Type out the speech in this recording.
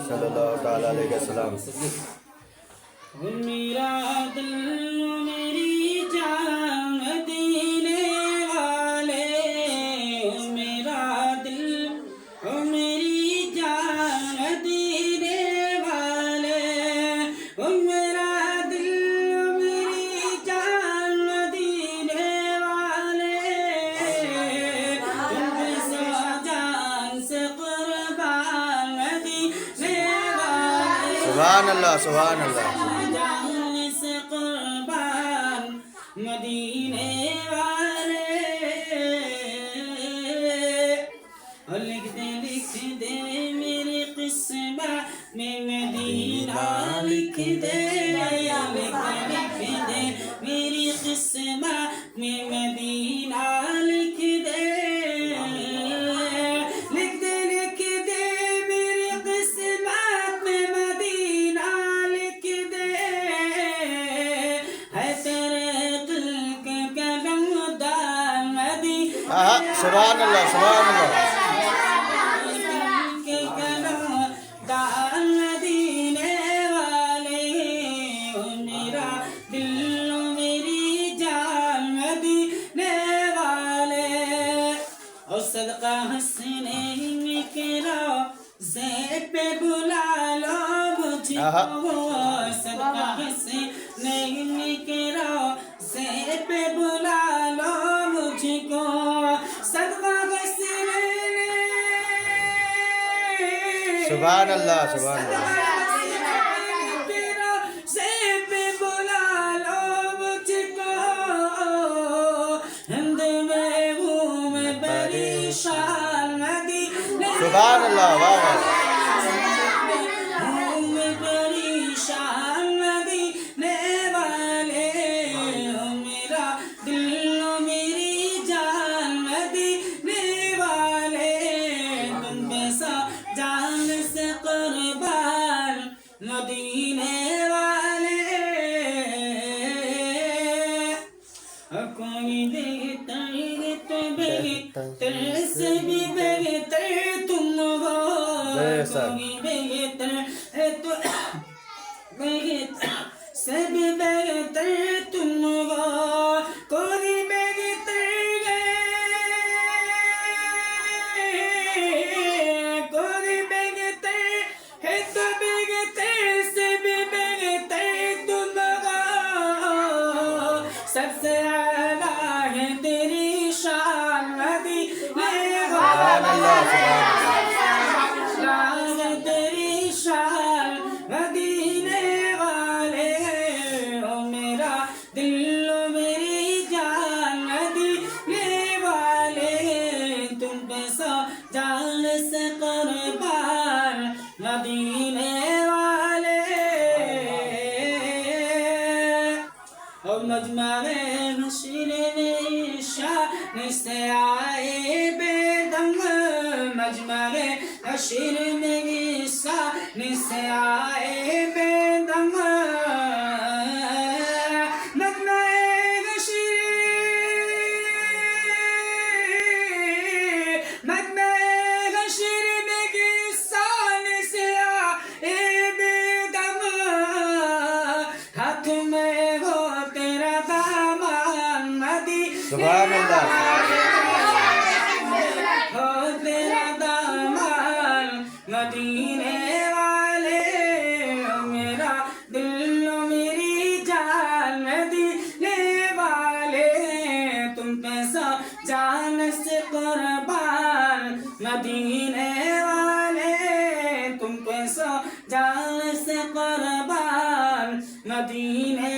सल्लल्लाहु ताला अलैहि वसल्लम। मेरा दिल मेरी जान मदीने वाले, मेरा दिल मेरी जान मदीने वाले, मेरा दिल मेरी जान मदीने वाले, जान से कुर्बान मदीने वाले। सुभान अल्लाह, सुभान अल्लाह। मदीने वाले लिख दे मेरी किस्मत में मदीना लिख दे, लिख दे मेरी किस्मत में मदीना लिख दे, लिख दे मेरी किस्मत में मदीना लिख दे, है तेरे सुभान अल्लाह, सुभान अल्लाह। मदीने वाले, मेरा दिल मेरी जान मदीने वाले, और सदका हंसने निकलो से पे बुला लो मुझको, सदका हंसने निकलो से पे बुला लो मुझको, सदका हंसने सुभान अल्लाह, सुभान अल्लाह। से पे बुला लो मुझको, हिंद में हूँ मैं परेशान मदीने, सुभान अल्लाह, वाह वाह। मैं परेशान मदीने वाले, मेरा दिल मेरी जान मदीने वाले, तुम पैसा जान से कुर्बान मदीने वाले, कोई बेहतर तो बेहतर से भी बेहतर तुम हो, कोई बेहतर तो बेहतर से भी बेहतर तुम हो, कोई बेहतर कोई बेहतर है तो बेहतर से भी बेहतर तुम हो, सबसे आला है तेरी शान मदीने वाले, तेरी शान मदीने वाले, ओ मेरा दिल मेरी जान मदीने वाले, तुम पे सौ जान से कुर्बान मदीने वाले, और मजमा-ए हश्र में शान से आए बेदम, मजमा-ए हश्र में शान से आए बेदम, मजमा-ए हश्र में शान से आए बेदम, हाथ में हो तेरा दामन मदीने सुभान अल्लाह। हो तेरा दामन मदीने वाले, मेरा दिल मेरी जान मदीने वाले, तुम पे सौ जान से कुर्बान मदीने वाले, तुम पे सौ जान से कुर्बान मदीने